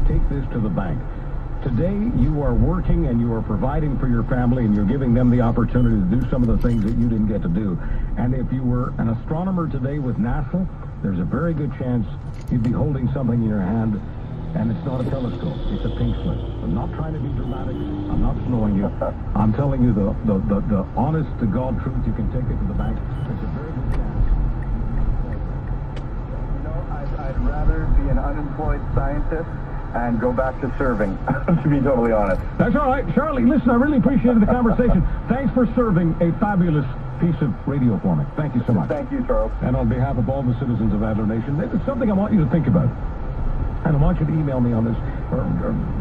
take this to the bank. Today, you are working and you are providing for your family and you're giving them the opportunity to do some of the things that you didn't get to do. And if you were an astronomer today with NASA, there's a very good chance you'd be holding something in your hand, and it's not a telescope, it's a pink slip. I'm not trying to be dramatic, I'm not snowing you. I'm telling you the honest-to-God truth. You can take it to the bank. It's a very good chance. You know, I'd rather be an unemployed scientist and go back to serving, to be totally honest. That's all right. Charlie, listen, I really appreciated the conversation. Thanks for serving a fabulous piece of radio for me. Thank you so much. Thank you, Charles. And on behalf of all the citizens of Adler Nation, it's something I want you to think about. And I want you to email me on this, or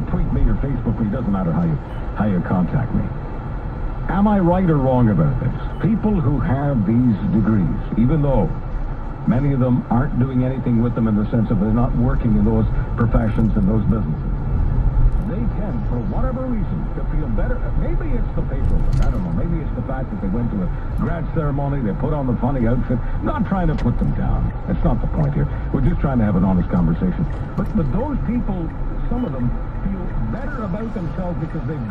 tweet me or Facebook me. It doesn't matter how you contact me. Am I right or wrong about this? People who have these degrees, even though many of them aren't doing anything with them in the sense of they're not working in those professions and those businesses, they can, for whatever reason, to feel better. Maybe it's the paperwork. I don't know. Maybe it's the fact that they went to a grad ceremony, they put on the funny outfit. Not trying to put them down. That's not the point here. We're just trying to have an honest conversation. But those people, some of them, feel better about themselves because they've